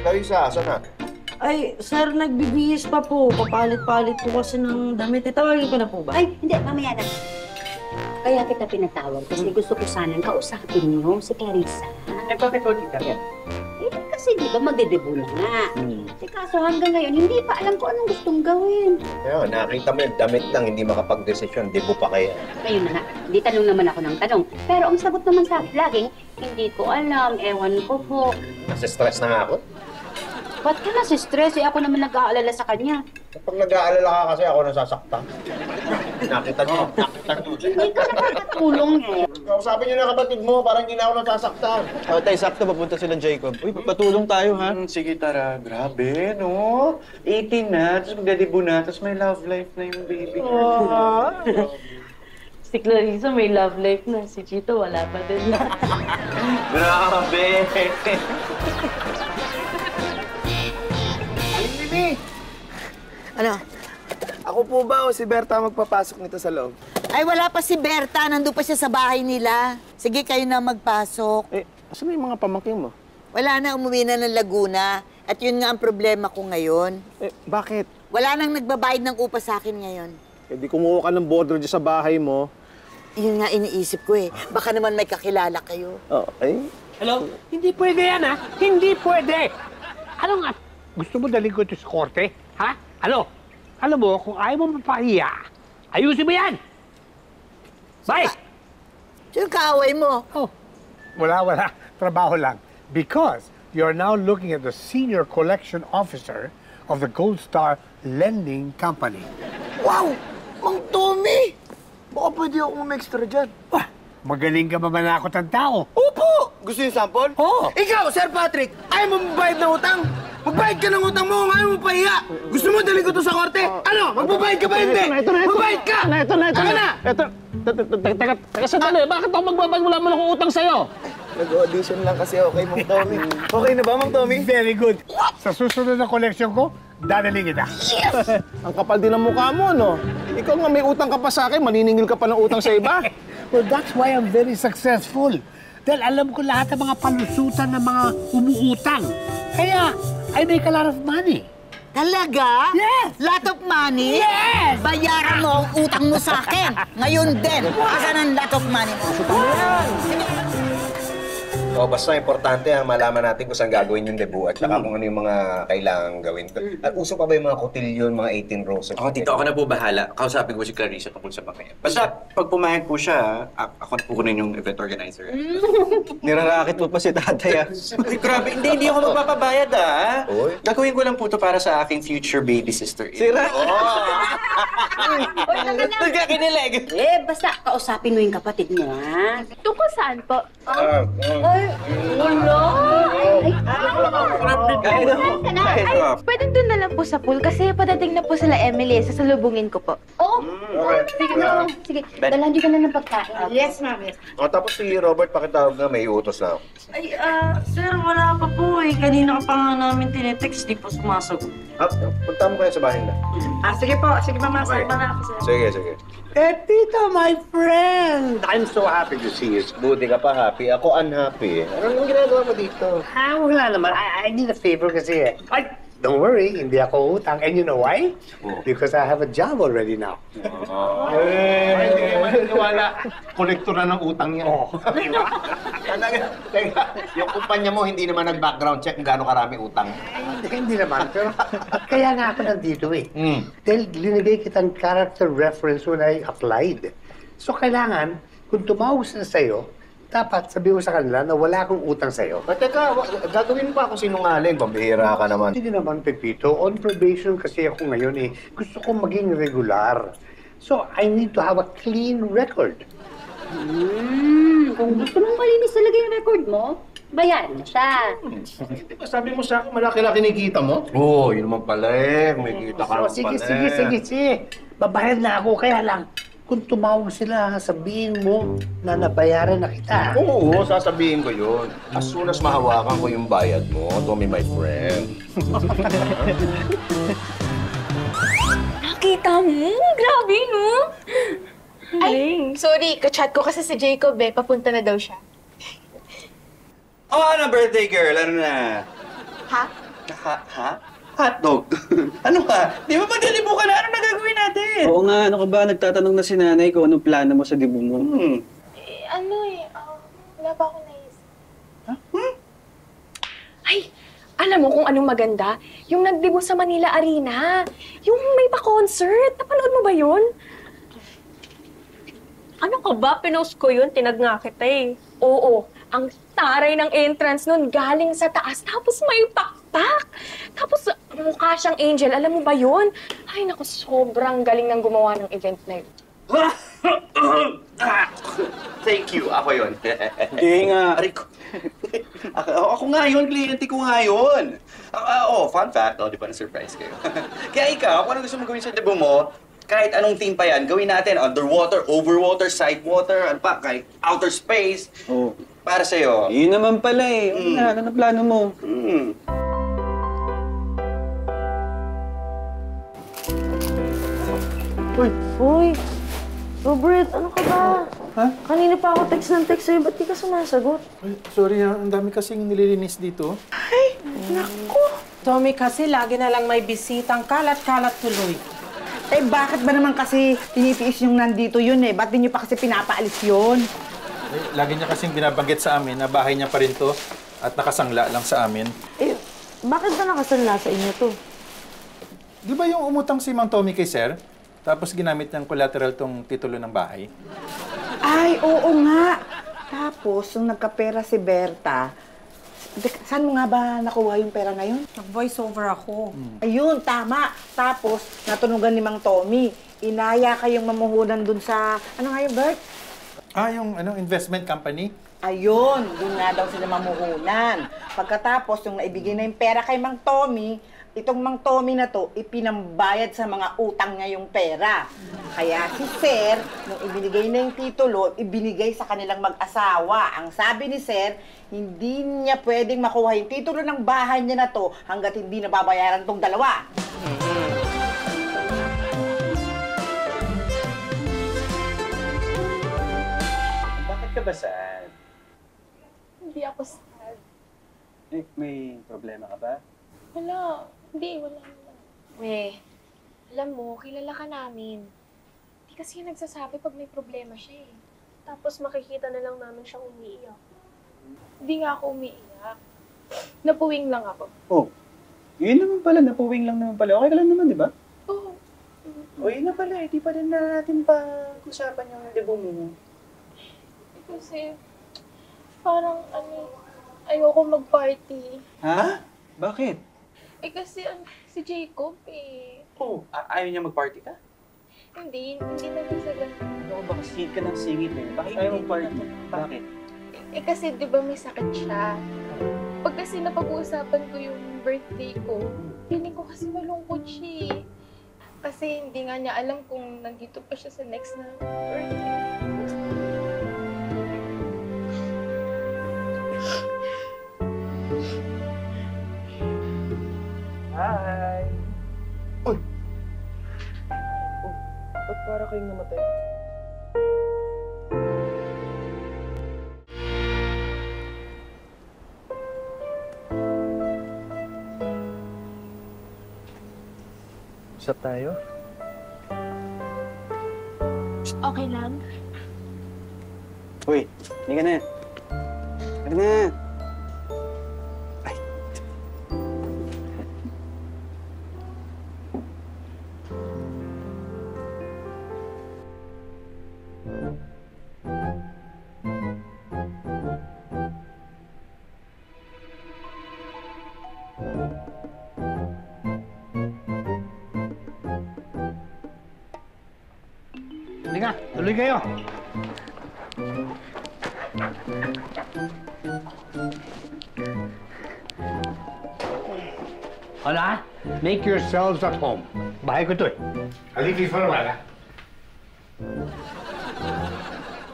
Larissa, saan na? Ay, sir, nagbibihis pa po. Papalit-palit po kasi ng damit. Tawagin ko na po ba? Ay, hindi, mamaya na. Kaya kita pinatawag kasi gusto ko sanang kausapin niyo si Clarissa. Eh, bakit ko kita? Kasi di ba magdedebo na nga. Kaso hanggang ngayon, hindi pa alam ko anong gustong gawin. Kaya, nakita mo yung damit lang, hindi makapag-desisyon. Debo pa kaya. Ngayon na nga, di tanong naman ako ng tanong. Pero ang sagot naman sa akin laging, hindi ko alam, ewan ko po. Nasa-stress na nga ako. Ba't ka nasi-stress? Ako naman nag-aalala sa kanya. Kapag nag-aalala ka kasi ako nasasaktan. Nakita niyo. Hindi ka nakakatulong eh. Kausapin niyo na kapatid mo, parang hindi na ako nasasaktan. Tay, sakto papunta sila Jacob. Uy, patulong tayo, ha? Sige, Tara. Grabe, no? 18 na, tapos magdadibo na, tapos may love life na yung baby. Si Clarissa may love life na. Si Chito wala pa din. Grabe! Ano? Ako po ba o si Berta magpapasok nito sa loob? Ay, wala pa si Berta. Nandun pa siya sa bahay nila. Sige, kayo na magpasok. Eh, asan na yung mga pamangkin mo? Wala na, umuwi na ng Laguna. At yun nga ang problema ko ngayon. Eh, bakit? Wala nang nagbabayad ng upa sa akin ngayon. Eh, di kumuha ka ng border dyan sa bahay mo. Yun nga iniisip ko eh. Baka naman may kakilala kayo. Oh, ay? Hello? Hindi pwede yan, ha? Hindi pwede! Ano nga? Gusto mo daling ko ito sa korte? Ha? Ano? Alam mo, kung ayaw mo mapahiya, ayusin mo yan! Bye! Sino kaaway mo? Oh, wala. Trabaho lang. Because you're now looking at the Senior Collection Officer of the Gold Star Lending Company. Wow! Mang Tommy! Baka pwede ako extra dyan. Wah, magaling ka mamanakot ang tao. Opo! Gusto yung sample? Oo. Ikaw, Sir Patrick, ayaw mo magbayad ng utang? Magbayad ka ng utang mo kung ayaw mo pahiya. Gusto mo daling ko to sa korte? Ano? Magbabayad ka ba hindi? Magbayad ka! Ito na. Ito. Teka, sandali. Bakit ako magbabayad? Wala mo lang akong utang sa'yo. Nag-audition lang kasi okay, Mang Tommy. Okay na ba, Mang Tommy? Very good. Sa susunod na collection ko, dadaling kita. Ang kapal din ng mukha mo, no? Ikaw nga may utang ka pa sa akin, maniningil ka pa ng utang sa iba. Well, that's why I'm very successful. Dahil alam ko lahat ng mga palusutan ng mga umuutang. Kaya, I make a lot of money. Talaga? Yes! Lot of money? Yes! Bayaran mo ang utang mo sa akin. Ngayon din. Asan ang lot of money mo? O, basta importante ang malaman natin kung saan gagawin yung debut at saka kung ano yung mga kailangang gawin. At uso pa ba yung mga cotillion, mga 18 roses? Ako, tito, ako na po bahala. Kausapin ko si Clarissa tungkol sa pamilya. Basta, pag pumayag po siya, ako na po kunin yung event organizer. Nirarakit mo pa si tatay, ah. Ay, grabe. Hindi ako magpapabayad, ah. Oy. Gagawin ko lang po ito para sa aking future baby sister. Sira? Doon ka kinilig. Basta kausapin mo yung kapatid mo, ha? Tungkol saan po? Pwede doon na lang po sa pool kasi padating na po sila Emily. Sasalubungin ko po. Sige na. Sige, dalhan ka na ng pagkain. Yes, ma'am. Yes. O, tapos si Robert, pakitawag na may utos na ako. Ay, sir, wala pa po eh. Kanina ka pa nga namin tinetext, di po sumasagot. Punta mo kayo sa bahay na. Sige po. Sige, mamasal pa na ako, sir. Sige. Tita, my friend! I'm so happy to see you. Buti ka pa happy. Ako unhappy. Ano nang ginagawa mo dito? Wala naman. I need a favor kasi eh. Ay, don't worry, hindi ako utang. And you know why? Because I have a job already now. Wala. Kolektor na ng utang yan. Teka, yung kumpanya mo hindi naman nag-background check kung gaano karami utang. Hindi naman, pero kaya nga ako nandito eh. Dahil linagay kitang character reference when I applied. So kailangan, kung tumawag sila sa'yo, dapat sabihin mo sa kanila na wala akong utang sa'yo. Teka, gagawin pa ako sinungaling. Pambihira ka naman. Hindi naman, Pepito. On probation kasi ako ngayon eh. Gusto ko maging regular. So, I need to have a clean record. Kung gusto mong malinis talaga yung record mo, bayaran mo siya. Di ba sabi mo sa akin, malaki-laki nakikita mo? Oo, yun naman pala eh. May kita ka naman pala Sige. Babayad na ako, kaya lang. Kung tumawag sila, sabihin mo na nabayaran na kita. Oo, sasabihin ko yun. As soon as mahawakan ko yung bayad mo, Tommy, my friend. Nakita mo? Grabe, no? Ay, sorry. Kachat ko kasi si Jacob Papunta na daw siya. Oh, ano birthday girl? Ano na? Ha? Ha? Hotdog? Ano ka? Di ba magdilibo ka na? Ano na gagawin natin? Oo nga, ano ka ba? Nagtatanong na si nanay kung anong plano mo sa dibo mo. Wala pa ako naisip. Ay, alam mo kung anong maganda? Yung nagdibo sa Manila Arena. Yung may pa-concert. Napanood mo ba yun? Ano ka ba? Pinost ko yun. Tinag nga kita eh. Oo. Ang taray ng entrance nun galing sa taas. Tapos may pakpak. Tapos mukha siyang angel. Alam mo ba yun? Ay, naku, sobrang galing ng gumawa ng event na yun. Thank you. Ako yun. Hindi nga. Aray ko. Ako nga yun. Kliyente ko nga yun. Fun fact. Di ba na-surprise kayo? Kaya ikaw, kung ano gusto mo gawin sa debo mo, kahit anong theme pa yan, gawin natin. Underwater, overwater, side water, ano pa, kahit outer space. Oo. Para sa'yo. Yun naman pala eh. Ano na plano mo? Uy, Robert, ano ka ba? Ha? Kanina pa ako text ng text sa'yo, ba't di ka sumasagot? Ay, sorry ha, ang dami kasing nililinis dito. Tommy kasi lagi na lang may bisitang kalat-kalat tuloy. Eh, bakit ba naman kasi tinitiis yung nandito yun eh? Ba't di niyo pa kasi pinapaalis yun? Eh, lagi niya kasing binabanggit sa amin na bahay niya pa rin to at nakasangla lang sa amin. Eh, bakit ba nakasanla sa inyo to? Di ba yung umutang si Mang Tommy kay Sir? Tapos ginamit niyang collateral tong titulo ng bahay? Ay, oo nga. Tapos, nung nagkapera si Berta, saan mo nga ba nakuha yung pera na yun? Nag-voice over ako. Ayun, tama. Tapos, natunugan ni Mang Tommy. Inaya kayong mamuhunan dun sa, ano nga yung Bert? Yung investment company? Ayun, dun nga daw sila mamuhunan. Pagkatapos, yung naibigay na yung pera kay Mang Tommy, itong Mang Tommy na to, ipinambayad sa mga utang niya yung pera. Kaya si Sir, nung ibinigay na yung titulo, ibinigay sa kanilang mag-asawa. Ang sabi ni Sir, hindi niya pwedeng makuha yung titulo ng bahay niya na to hanggat hindi nababayaran tong dalawa. Bakit ka ba sad? Hindi ako sad. May problema ka ba? Wala. Hindi, wala naman. Alam mo, kilala ka namin. Hindi kasi yung nagsasabi pag may problema siya eh. Tapos makikita na lang namin siyang umiiyak. Hindi nga ako umiiyak. Napuwing lang ako. Oh, yun naman pala. Napuwing lang naman pala. Okay ka lang naman, di ba? Oo. O yun na pala. Di pa rin na natin pag-usapan yung debo mo. Kasi, parang ayoko mag-party. Ha? Bakit? Kasi si Jacob Ayaw niya mag-party ka? hindi naman sa ganun. Ano ba? Singit ka ng singit eh. Bakit ayaw mag-party? Bakit? Kasi di ba may sakit siya? Pag kasi napag-uusapan ko yung birthday ko, feeling ko kasi malungkot siya eh. Kasi hindi nga niya alam kung nandito pa siya sa next na birthday. Hi! Uy! Ba't para kayong namatay? Usap tayo? Okay lang? Uy, hindi ka na. Hindi na. Ay. Halika, tuloy kayo. Hala, make yourselves at home. Bahay ko to eh. Halika for a while, ha?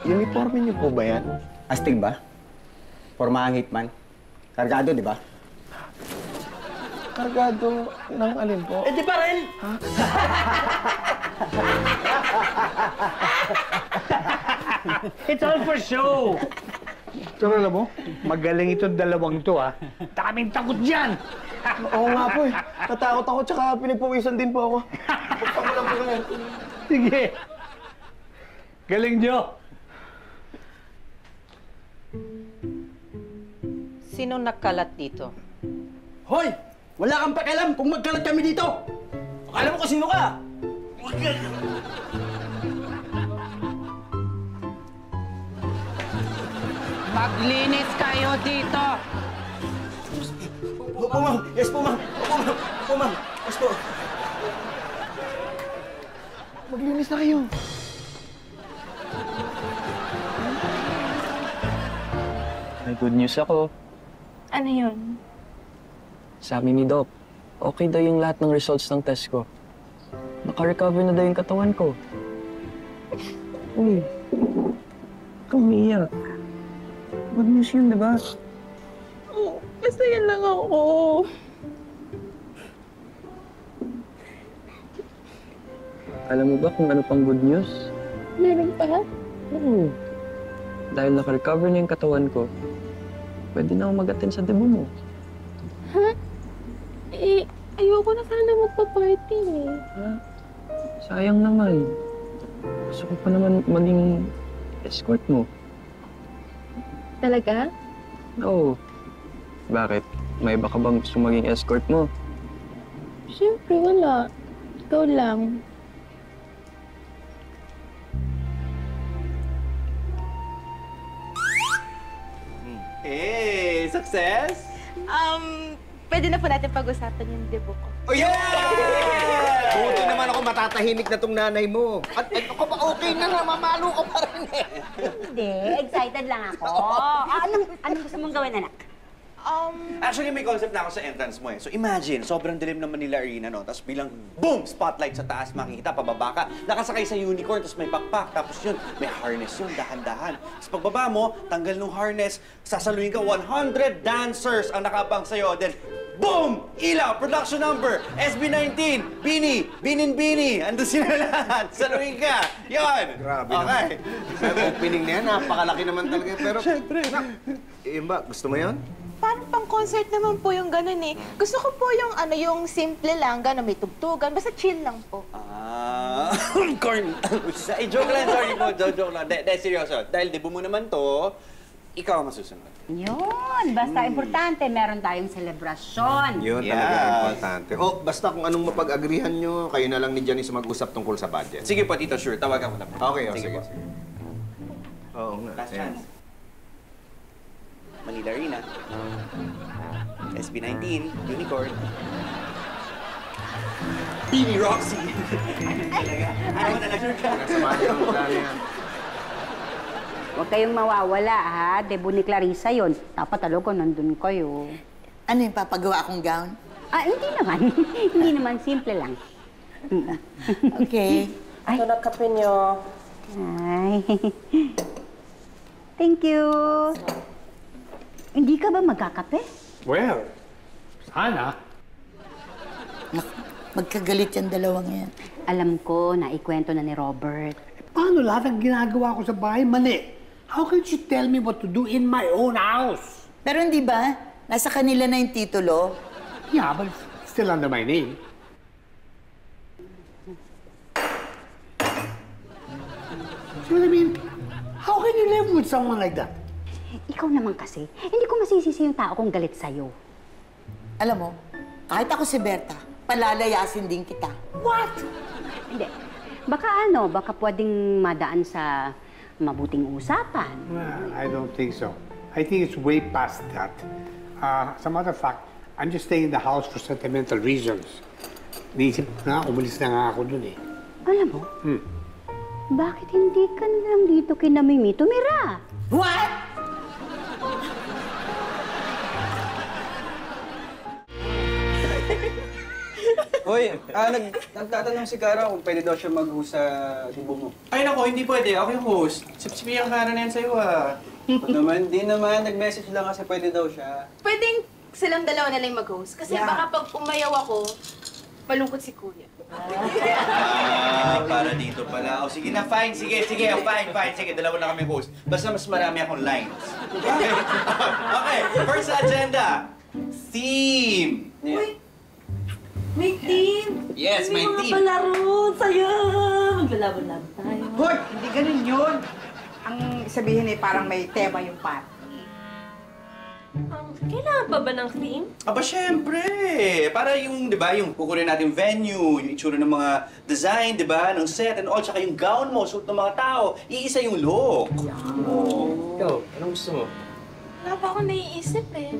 Uniforme niyo po ba yan? Astig ba? Pormahang hitman? Kargado, di ba? Kargado ng alin po? Eh, di pa rin! It's all for show. Pero alam mo, magaling itong dalawang to, ha? Daming takot dyan! Oo nga po eh. Natakot ako tsaka pinagpawisan din po ako. Buksan mo lang po ngayon. Sige. Galing nyo. Sino nagkalat dito? Hoy! Wala kang pakialam kung magkalat kami dito! Akala mo kung sino ka? Maglinis kayo dito! Opo, ma'am. Yes po, ma'am. Opo, ma'am. Opo, ma'am. Yes po. Maglinis na kayo. May good news ako. Ano yun? Sabi ni Doc, okay daw yung lahat ng results ng test ko. Naka-recover na daw yung katawan ko. Uy, umiiyak. Good news yun, di ba? Oh, masaya lang ako. Alam mo ba kung ano pang good news? Meron pa? Oo. Dahil naka-recover na yung katawan ko, pwede na ako mag-attend sa debut mo. Ha? Eh, ayoko na sana magpa-party eh. Ha? Sayang naman. Gusto ko pa naman maging escort mo. Talaga? Oo. Bakit? May iba ka bang gusto maging escort mo? Siyempre, wala. Ikaw lang. Hey, success? Pwede na po natin pag-usapan yung debut ko. Oh, yeah! Buti naman ako matatahimik na tong nanay mo. At ako pa okay na nga, mamalo ko pa rin eh. Hindi, excited lang ako. Anong gusto mong gawin, anak? Actually, may concept na ako sa entrance mo eh. So imagine, sobrang dilim ng Manila Arena, no? Tapos bilang, boom! Spotlight sa taas, makikita, pababa ka. Nakasakay sa unicorn, tapos may backpack. Tapos yun, may harness yun, dahan-dahan. Tapos pagbaba mo, tanggal ng harness, sasaluhin ka, 100 dancers ang nakabang sa'yo. Then, boom! Ilaw, production number, SB19, Bini, Binin Bini, andun sila lahat, saluhin ka. Yun! Grabe okay. naman. Ang opening na yan, napakalaki naman talaga. Pero, siyempre. Yun ba, gusto mo yun? Parang pang-concert naman po yung ganun eh. Gusto ko po yung yung simple lang, gano'n, may tugtugan, basta chill lang po. Corn. Joke lang, sorry po. Joke lang. Seryoso. Dahil debut mo naman to, ikaw ang masusunod. Yun, basta importante, meron tayong selebrasyon. Yun talaga importante. O, basta kung anong mapag-agrihan nyo, kayo na lang ni Janice mag-usap tungkol sa budget. Sige po, Tito, sure. Tawagan ko na po. Okay, sige. po. Oo nga. Last chance. Manila Arena. SB19, Unicorn. Bini Roxy! Ano na lang ka? Huwag kayong mawawala, ha? Debut ni Clarissa yun. Dapat talaga nandun kayo. Ano yung papagawa akong gown? Hindi naman. Hindi naman. Simple lang. Okay. Ito na kape nyo. Ay. Thank you. Hindi ka ba magkakape? Well, sana. Magkagalit yung dalawang yan. Alam ko na ikwento na ni Robert. Paano lahat ng ginagawa ko sa bahay mali? How can you tell me what to do in my own house? Pero hindi ba, nasa kanila na yung titulo? Yeah, but it's still under my name. See what I mean? How can you live with someone like that? Ikaw naman kasi, hindi ko masisisi yung tao kong galit sa'yo. Alam mo, kahit ako si Berta, palalayasin din kita. What? Hindi. Baka baka pwedeng madaan sa mabuting usapan. Well, I don't think so. I think it's way past that. As a matter of fact, I'm just staying in the house for sentimental reasons. Naisip na, umalis na nga ako dun eh. Alam mo, bakit hindi ka na lang dito kina Mimi tumira? What? Hoy, nagtatanong si Kara kung pwede daw siya mag-host sa debut mo. Ay nako, hindi pwede. Ako yung host. Sipsipi ang Kara na yan sa'yo ah. Di naman. Nag-message lang kasi pwede daw siya. Pwedeng silang dalawa na lang mag-host. Kasi baka pag umayaw ako, Malungkot si Kuya. Para dito pala. O, sige na, fine. Sige. Fine. Sige, dalawa na kami host. Basta mas marami akong lines. Okay, first agenda. Theme. Uy! May team! Yes, may team. Mga palaro! Saya! Maglalaban-laban tayo. Hoy! Hindi ganun yun. Ang sabihin ay parang may tema yung party. Kailangan pa ba ng theme? Aba, syempre. Para yung, di ba, yung kukunin natin venue, yung itsura ng mga design, di ba, ng set and all, tsaka yung gown mo, suit ng mga tao, iisa yung look. Ikaw, anong gusto mo? Wala pa ako naiisip eh.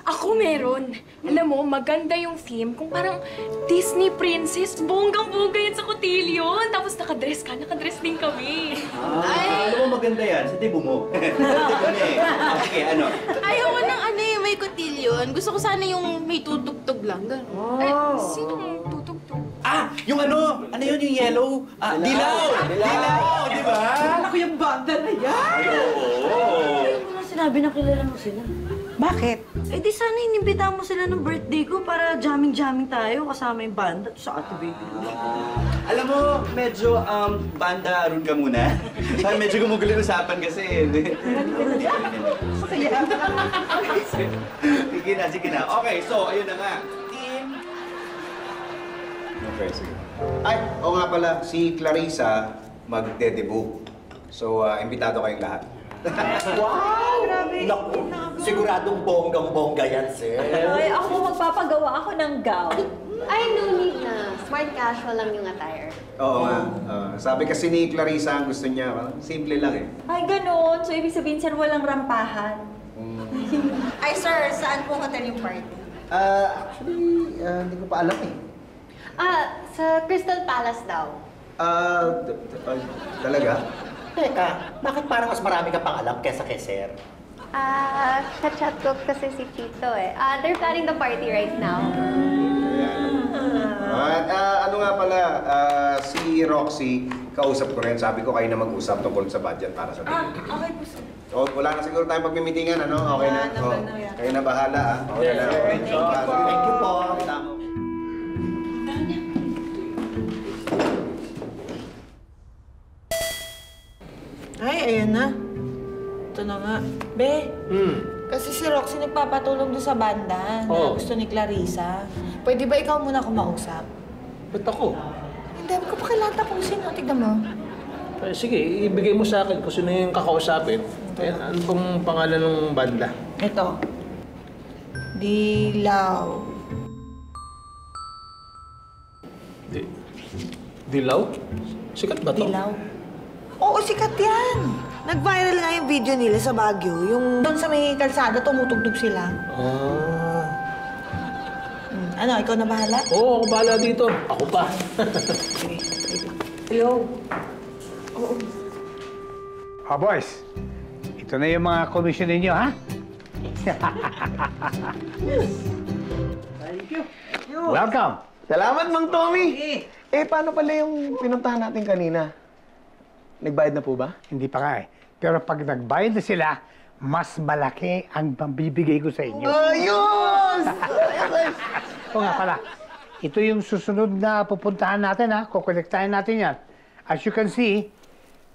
Ako meron. Alam mo, maganda yung theme. Kung parang Disney princess, bonggang-bongga yan sa kotilyon. Tapos nakadress din kami. Alam mo, maganda yan. Sa tibo mo. Sige, ano? Ayoko ng ano eh, may kotilyon. Gusto ko sana yung may tutugtog lang. Ganun. Ay, sino tutugtog? Yung ano? Ano yun yung yellow? Dilaw! Di ba? Alam ko yung banda na yan! Ay, oo. Hindi mo na sinabi na kilala mo sila. Bakit? Eh di sana inimbita mo sila ng birthday ko para jamming-jamming tayo kasama yung banda sa Ate Baby. Alam mo, medyo banda ron ka muna. Parang medyo gumugulo yung usapan kasi. Sige na. Okay, so ayun na nga. Team. Okay, sige. Ay, oo nga pala, si Clarissa magde-debut. So, imbitado kayong lahat. Wow! Grabe! Naku, siguradong bonggang-bongga yan, sir. Ay, ako magpapagawa ako ng gown. Ay, no need na. Smart casual lang yung attire. Oo nga. Sabi kasi ni Clarissa, ang gusto niya, simple lang eh. Ay, ganun. So, ibig sabihin, sir, walang rampahan. Ay, sir, saan po hotel yung party? Actually, hindi ko pa alam eh. Sa Crystal Palace daw. Talaga? Teka, bakit parang mas marami ka pang alam kesa kay sir? Kachat ko kasi si Chito eh. They're planning the party right now. At ano nga pala, si Roxy, kausap ko rin. Sabi ko kayo na mag-usap tungkol sa budget para sa tingin. Okay po, sir. So, wala na siguro tayong pagmimitingan, ano? Okay na? Kayo na bahala, ah. Okay na. Thank you po. Tama. Ay, ayun na. Ito na nga. Be, kasi si Roxy nagpapatulong doon sa banda na gusto ni Clarissa. Pwede ba ikaw muna kumausap? Ba't ako? Hindi ko pa kailangan tapusin. Tignan mo. Eh, sige, ibigay mo sa akin kung sino yung kakausapin. Eh, ano pong pangalan ng banda? Ito. Dilaw. Dilaw? Sikat ba to? Dilaw. Oo, sikat yan. Nag-viral nga yung video nila sa Baguio. Yung doon sa may kalsada, tumutugtog sila. Ano, ikaw na bahala? Oo, ako bahala dito. Ako pa. Hello. Boys. Ito na yung mga komisyon ninyo, ha? Thank you. Welcome. Salamat, Mang Tommy. Paano pala yung pinuntahan natin kanina? Nagbayad na po ba? Hindi pa nga eh. Pero pag nagbayad na sila, mas malaki ang mabibigay ko sa inyo. Ayos! O nga pala, ito yung susunod na pupuntahan natin, ha? Kukolektahin natin yan. As you can see,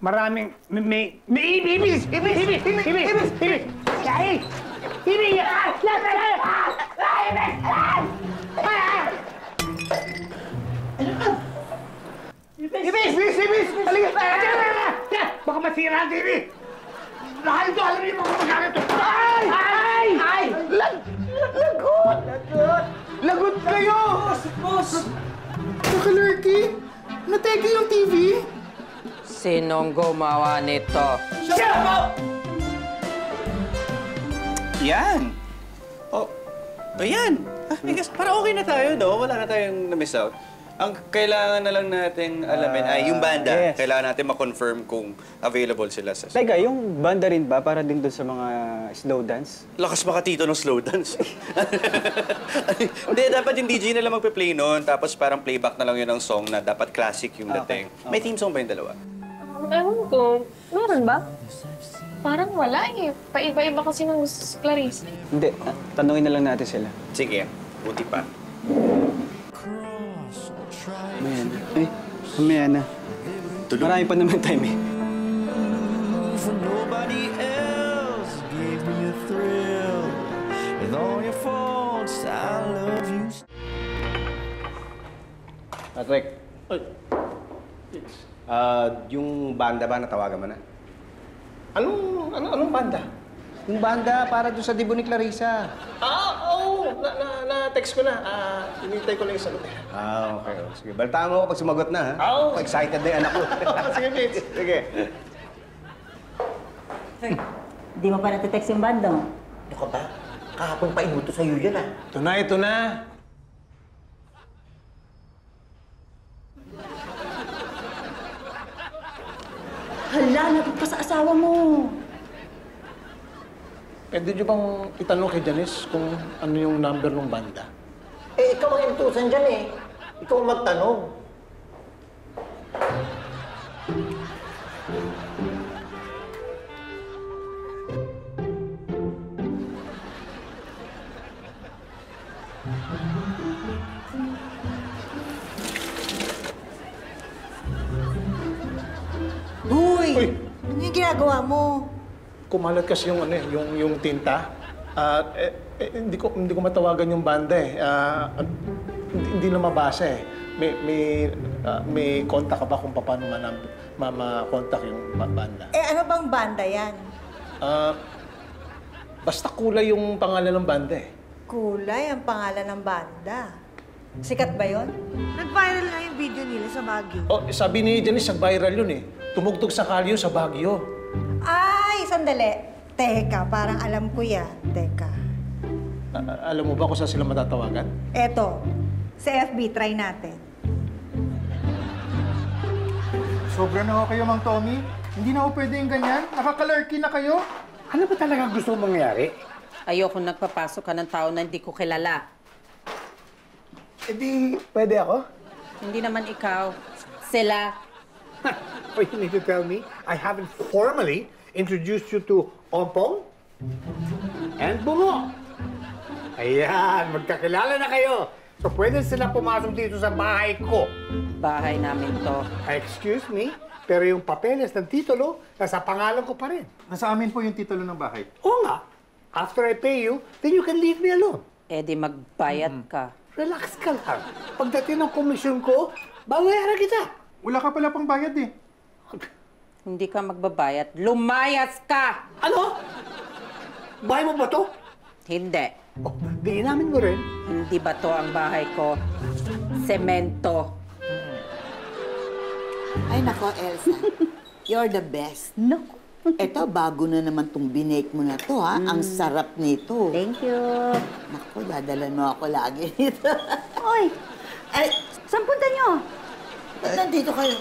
maraming... May ibis! Ay! Ibis! Ibis! Halika! Baka masira ang TV! Lahat ito, alam niyo mga magkakit ito! Ay! Lagot! Lagot kayo! Boss! Nakalerky? Nateke yung TV? Sinong gumawa nito? Yan! Ayan! I guess, para okay na tayo, no? Wala na tayong na-miss out. Ang kailangan na lang natin alamin ay yung banda. Yes. Kailangan natin ma-confirm kung available sila sa... Teka, yung banda rin ba para din doon sa mga slow dance? Lakas makatito ng slow dance. Hindi, dapat yung DJ na lang magpe-play nun. Tapos parang playback na lang yun ng song na dapat classic yung dating. May theme song ba yung dalawa? Ewan ko, meron ba? Parang wala eh. Paiba-iba kasi ng Clarice. Hindi, tanungin na lang natin sila. Sige, buti pa. Mamaya na. Eh, mamaya na. Marami pa naman time eh. Patrick. Yung banda ba natawagan mo na? Anong banda? Yung banda para doon sa debut ni Clarissa. Oo. Na-text ko na. Inintay ko lang yung sagot. Okay. Sige, baltaan mo ako pag sumagot na, ha? Oo. Excited na yung anak ko. Sige, Fitz. Sige. Di mo pa natitext yung banda mo? Ako ba? Kahapon pa inuto sa'yo yan ah. Ito na. Hala, lagot ka sa asawa mo. Pwede nyo bang itanong kay Janice kung ano yung number ng banda? Eh, ikaw ang intusan dyan eh. Ikaw ang magtanong. Uy! Ano yung ginagawa mo? Kumalat kasi yung yung tinta. Hindi ko matawagan yung banda eh. Hindi na mabasa eh. May contact ka ba kung paano ma-contact yung banda? Eh, ano bang banda yan? Basta kulay yung pangalan ng banda eh. Kulay ang pangalan ng banda. Sikat ba yon? Nag-viral nga yung video nila sa Baguio. Oh, sabi ni Janice, nag-viral yun eh. Tumugtog sa kalyo sa Baguio. Ay, sandali. Teka, parang alam ko yan. Teka. Alam mo ba kung saan sila matatawagan? Eto, sa FB, try natin. Sobra na ho kayo, Mang Tommy. Hindi na ho pwede yung ganyan. Nakakalarky na kayo. Ano ba talaga gusto mong mangyari? Ayoko nagpapasok ka ng tao na hindi ko kilala. Eh di, pwede ako? Hindi naman ikaw. Sila. Oh, you need to tell me I haven't formally introduced you to Ompong and Bungo. Ayan, magkakilala na kayo. So pwede sila pumasok dito sa bahay ko. Bahay namin to. Excuse me, pero yung papeles ng titulo, nasa pangalan ko pa rin. Nasa amin po yung titulo ng bahay. Oo nga. After I pay you, then you can leave me alone. Eh di magbayad ka. Relax ka lang. Pagdating ng komisyon ko, babayaran kita. Wala ka pala pang bayad eh. Hindi ka magbabayad. Lumayas ka! Ano? Bahay mo ba to? Hindi. Oh, di namin mo rin. Hindi ba to ang bahay ko? Semento. Ay, nako, Elsa. You're the best. Naku. Eto, bago na naman tong binake mo na to, ha? Ang sarap nito. Thank you. Naku, dadalan mo ako lagi nito. Oy! Ay, Saan punta nyo? ba't nandito kayo?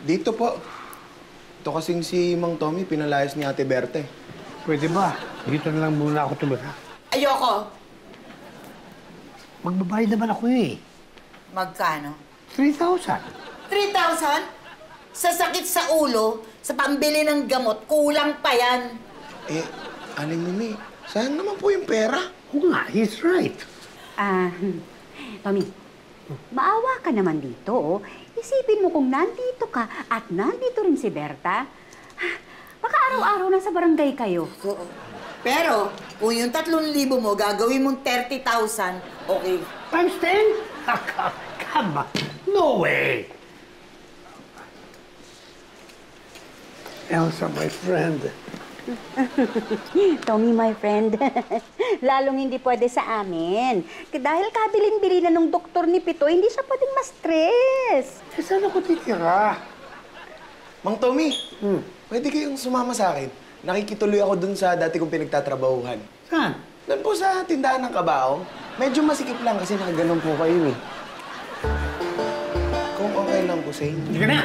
Dito po. Ito kasing si Mang Tommy, pinalayas ni Ate Berta eh. Pwede ba? Dito na lang muna ako tumira. Ayoko. Magbabayad naman ako eh. Magkano? 3,000. 3,000? Sa sakit sa ulo, sa pambili ng gamot, kulang pa yan. Eh, Aling Mimi, saan naman po yung pera? Oo nga, he's right. Tommy, maawa ka naman dito, oh. Isipin mo kung nandito ka at nandito rin si Berta. Baka araw-araw nasa barangay kayo. Oo. Pero, kung yung 3,000 mo, gagawin mong 30,000, okay. Times 10? Come on. No way. Elsa, my friend. Tommy, my friend, lalong hindi pwede sa amin. Dahil kabilin-bili na nung doktor ni Pito, hindi siya pwedeng ma-stress. Eh, saan ako titira? Mang Tommy, pwede kayong sumama sa akin. Nakikituloy ako dun sa dati kong pinagtatrabahuhan. Saan? Doon po sa tindahan ng kabaong. Medyo masikip lang kasi nakaganon po kayo eh. Kung okay lang po sa inyo. Hindi ka na!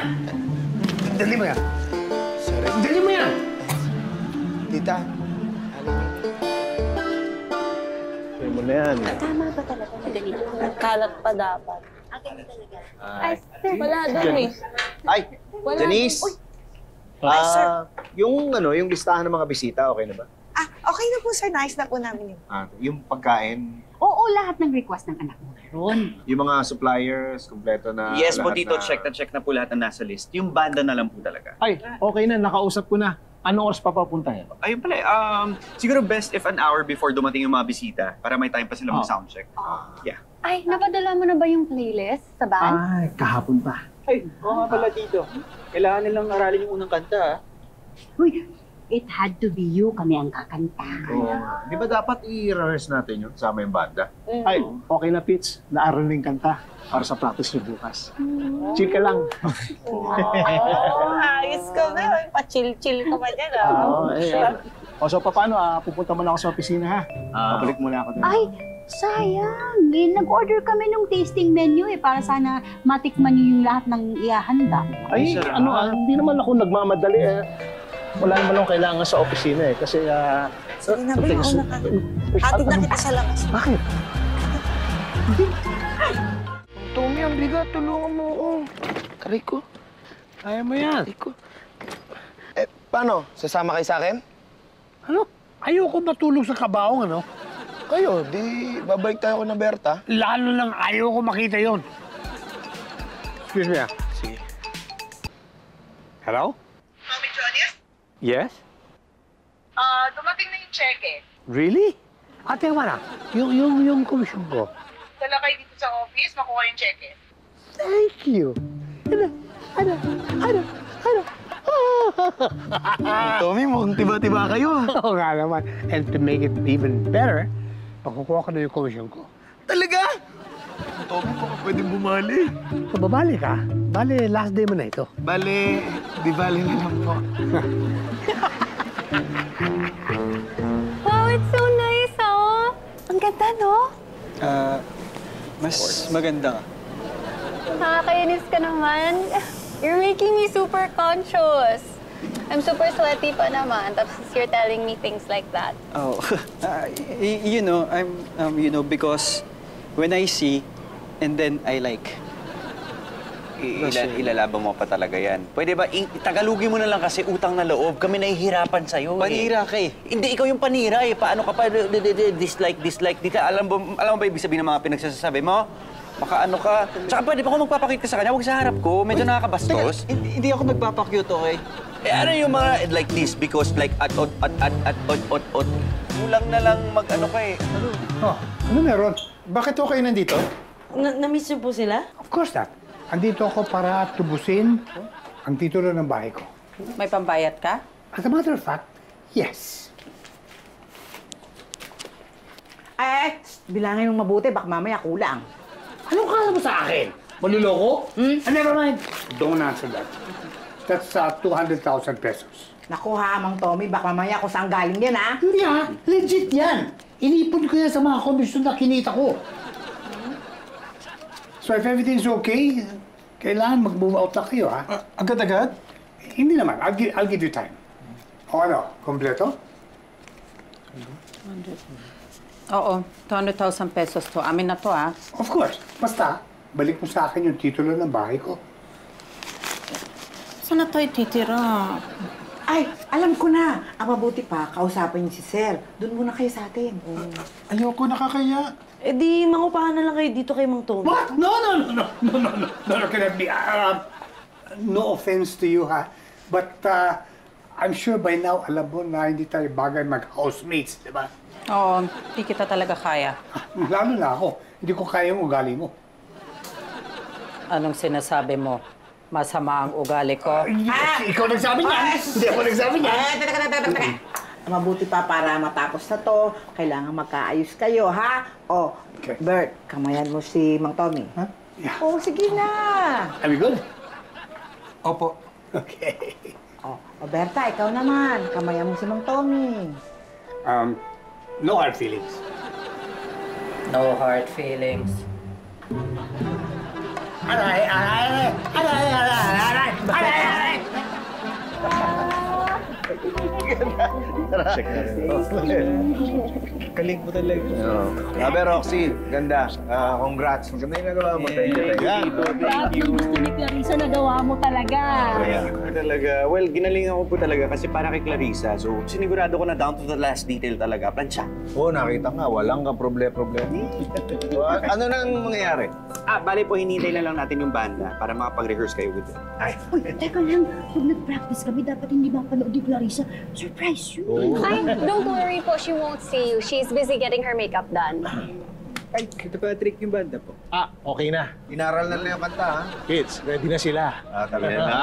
Dali mo yan. Sorry. Dali mo yan! Tita, Kaya mo na yan. Tama ba talaga na ganito? Kalat pa dapat. Ay, wala doon eh. Ay, Wala. Janice! Uy. Ay, sir. Yung listahan ng mga bisita, okay na ba? Okay na po, sir. Nice na po namin yun. Yung pagkain. Oo, lahat ng request ng anak mo meron. Yung mga suppliers, kompleto na Yes po, lahat Tito. na- Check na po lahat ng nasa list. Yung banda na lang po talaga. Ay, okay na. Nakausap ko na. Anong oras pa papunta yan? Ayun pala, siguro best if an hour before dumating yung mga bisita para may time pa sila mag-soundcheck. Yeah. Ay, napadala mo na ba yung playlist sa band? Ay, kahapon pa. Ay, oo nga pala dito. Kailangan nilang aralin yung unang kanta, Uy, it had to be you, kami ang kakanta. Di ba dapat i-rehearse natin yun kasama yung banda? Ay, okay na, Pits. Naaral na yung kanta para sa practice niyo bukas. Chill ka lang. Ayos ka na. Pa-chill-chill ka ba dyan, O, so paano? Pupunta muna ako sa opisina, ha? Pabalik muna ako. Ay, sayang. Nag-order kami ng tasting menu para sana matikman niyo yung lahat ng ihahanda. Ay, hindi naman ako nagmamadali. Wala naman akong kailangan sa opisina kasi... Sige na, Be. Mauna ka. Hatid na kita sa labas. Bakit? Tommy, ang bigat. Tulungan mo ako. Aray ko. Kaya mo yan. Aray ko. Paano? Sasama kayo sa akin? Ano? Ayoko matulog sa kabaong, ano? Kayo, di babalik tayo na Berta. Lalo lang ayoko makita yon. Excuse me, Sige. Hello? Mami Jonius? Yes? Dumating na yung cheque. Really? Ate, wala. Yung commission ko. Dala kayo dito sa office, makuha yung cheque. Thank you. Ano? Tommy, mukhang tiba-tiba kayo. Oo nga naman. And to make it even better, pakukuha ko na yung commission ko. Talaga? Tommy, baka pwedeng bumali. So, babali ka? Bale, last day mo na ito. Bale, di bali na lang po. Wow, it's so nice, oh! Ang ganda, no? Mas maganda ka. Nakakainis ka naman. You're making me super conscious. I'm super sweaty pa naman, tapos you're telling me things like that. Oh, because when I see, and then I like. Ilalaban mo pa talaga yan. Pwede ba, tagalugin mo na lang kasi utang na loob. Kami nahihirapan sa'yo Panira ka eh. Hindi, ikaw yung panira eh. Paano ka pa dislike. Di ka, alam mo ba ibig sabihin ng mga pinagsasabi mo? Baka ano ka. Tsaka pwede pa kung magpapakita ka sa kanya, huwag sa harap ko. Medyo nakakabastos. Hindi ako nagpapakyut, okay? Ano yung mga like this because like at. Kulang na lang mag-ano ka eh. Ano meron? Bakit ako kayo nandito? Na-miss niyo po sila? Of course not. Andito ako para tubusin ang titulo ng bahay ko. May pambayad ka? As a matter of fact, yes. Ay, bilangin mong mabuti, baka mamaya kulang. Anong kala mo sa akin? Maluloko? Never mind. Don't answer that. That's 200,000 pesos. Naku ha, Mang Tommy, baka mamaya kung saan galing yan, ha? Hindi ha, legit yan. Inipon ko yan sa mga komisyon na kinita ko. So if everything's okay, kailangan mag-move out na kayo, ha? Agad-agad? Hindi naman. I'll give you time. O ano, kompleto? Oo, 200,000 pesos to. Amin na to, ah. Of course. Basta, balik mo sa akin yung titulo ng bahay ko. Saan na tayo titira? Ay, alam ko na. Ang mabuti pa, kausapin niyo si Sir. Doon muna kayo sa atin. Ayoko, nakakaya. Eh di, mangupahan na lang kayo dito kay Mang Tommy. What? No, cannot be. No offense to you, ha? But I'm sure by now, alam mo na hindi tayo bagay mag-housemates, di ba? Oo, hindi kita talaga kaya. Lalo na ako. Hindi ko kaya yung ugali mo. Anong sinasabi mo? Masama ang ugali ko? Ikaw nagsabi niyan. Hindi ako nagsabi niyan. Teka. Mabuti pa para matapos na to, kailangan magkaayos kayo, ha? O, Bert, kamayan mo si Mang Tommy. Ha? Yeah. Oh, sige na. Are we good? Opo. Okay. O, Berta, ikaw naman. Kamayan mo si Mang Tommy. No hard feelings. No hard feelings. Aray! Check na rin. Galing mo talaga. Oo. Sabi, Roxy, ganda. Congrats. Maganda yung nagawa mo. Thank you. Thank you. Gusto ni Clarissa, nagawa mo talaga. Talaga. Well, ginalingan ko po talaga kasi para kay Clarissa. So, sinigurado ko na down to the last detail talaga. Plansya. Oo, nakita nga. Walang ka problema. Ano nang mangyayari? Bali po, hinintay na lang natin yung banda para makapag-rehearse kayo with them. Uy, teka lang. Pag nag-practice kami, dapat hindi mapanood ni Clarissa. Surprise you. Ay, don't worry po, she won't see you. She's busy getting her makeup done. Ay, ito pa trick yung banda po. Okay na. Inaral na lang yung kanta, ha? Kids, ready na sila. Talaga na.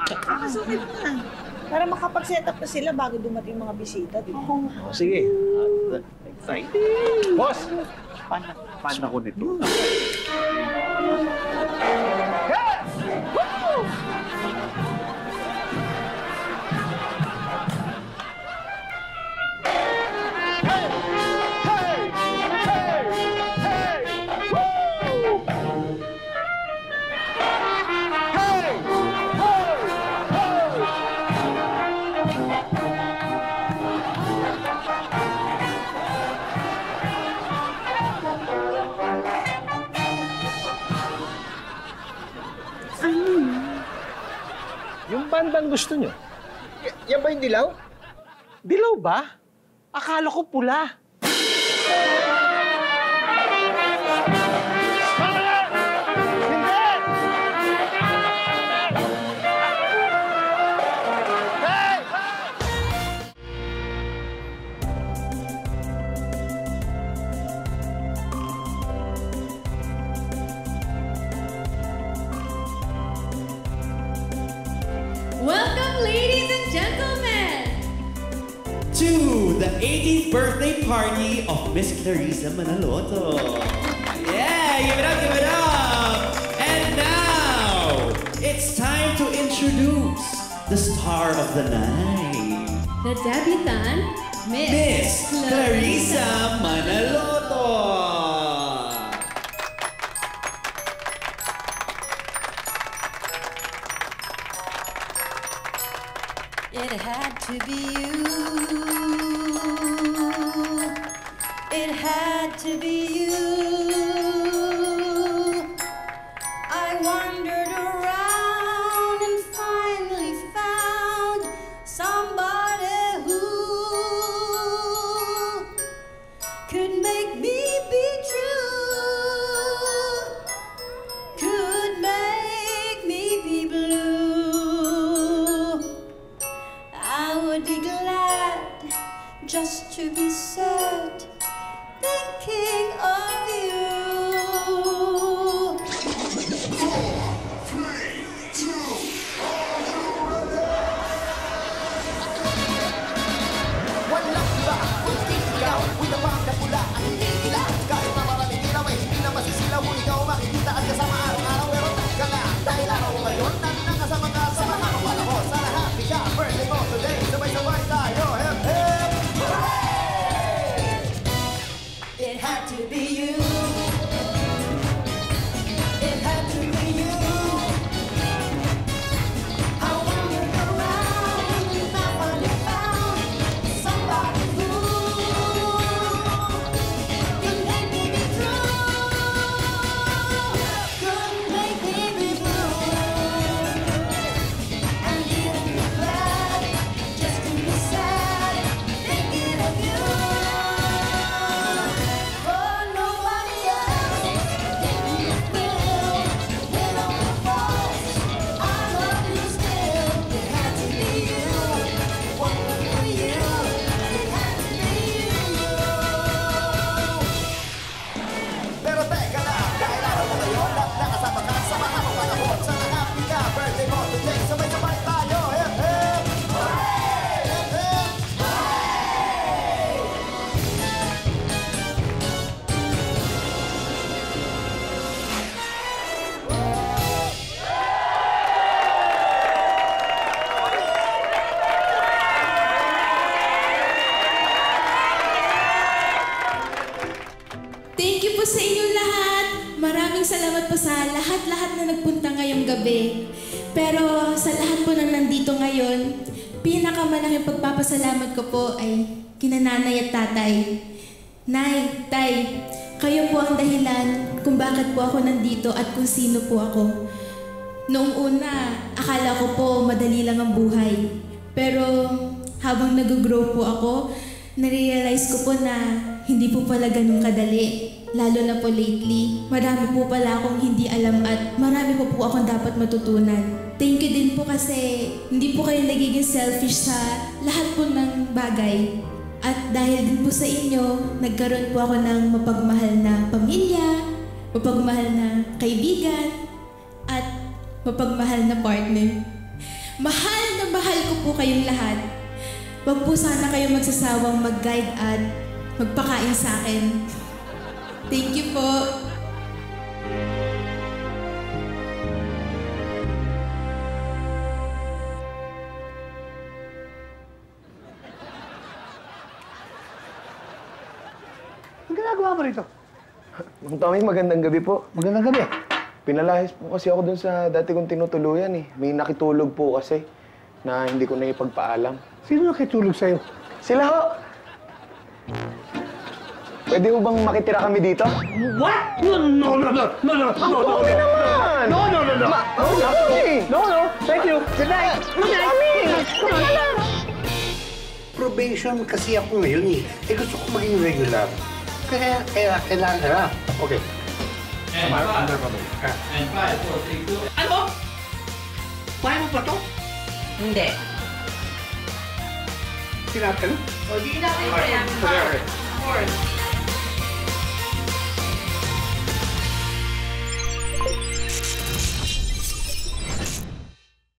Nakasukin mo na. Para makapag-set up na sila bago dumating mga bisita, di ba? Sige. Exciting! Boss! Paano ko nito? Yung bandang gusto nyo. Yan ba yung dilaw? Dilaw ba? Akala ko pula. Welcome, ladies and gentlemen, to the 18th birthday party of Miss Clarissa Manaloto. Yeah, give it up, give it up! And now, it's time to introduce the star of the night. the debutante, Miss Clarissa Manaloto. It had to be you. It had to be you. I wandered around and finally found somebody who could make me be true, could make me be blue. I would be glad just to be sad, thinking of you. 4, 3, 2, Walang iba, kundi ikaw. Winabang na pula ang hindi nila. Kahit na maraming ginawin, hindi na masisilaw kung ikaw makikita at kasama araw-araw. Pero teka nga, dahil araw ko ngayon, nakasama ka sa mga kapala ko. Sana happy ka, birthday mo today. Sabay-sabay tayo, hip hip! It had to be you. It had to be you. I wandered around and I finally found somebody who could make me be true, could make me be blue, and even be glad just to be sad, thinking of you. For nobody else can you feel when all the faults I love you still. It had to be you. What for you? It had to be you. Pero teka na, dahil araw ko ngayon at nakasama ka sa mga kapala ko. Sana happy ka, birthday mo today. Sabay-sabay tayo, hip hip! Hip hip! thank you po sa inyong lahat. Maraming salamat po sa lahat-lahat na nagpunta ngayong gabi. Pero sa lahat po na nandito ngayon, pinakamalaking pagpapasalamat ko po ay kina nanay at tatay. Nay, tay, kayo po ang dahilan kung bakit po ako nandito at kung sino po ako. Noong una, akala ko po madali lang ang buhay. Pero habang nag-grow po ako, narealize ko po na hindi po pala ganun kadali. Lalo na po lately, marami po pala akong hindi alam at marami po akong dapat matutunan. Thank you din po kasi hindi po kayo nagiging selfish sa lahat po ng bagay. At dahil din po sa inyo, nagkaroon po ako ng mapagmahal na pamilya, mapagmahal na kaibigan, at mapagmahal na partner. Mahal na mahal ko po kayong lahat. Huwag po sana kayo magsasawang mag-guide at magpakain sa akin. Thank you po. Ang ginagawa mo rito? Mang Tommy, magandang gabi po. Magandang gabi. Pinalahis po kasi ako dun sa dati kong tinutuluyan eh. May nakitulog po kasi na hindi ko na ipagpaalam. Sino nakitulog sa'yo? Sila ho! Pwede mo bang makitira kami dito? What? No. Tommy naman! No. No. Thank you. Good night. Good night. Come on. Probation kasi ako ngayon eh. Gusto ko maging regular. Kaya kailangan ka na. Okay. And 5, 4, 3, 2. Ano? Kaya mo pa to? Hindi. Sinabi ka na? O, di na kayo. Okay.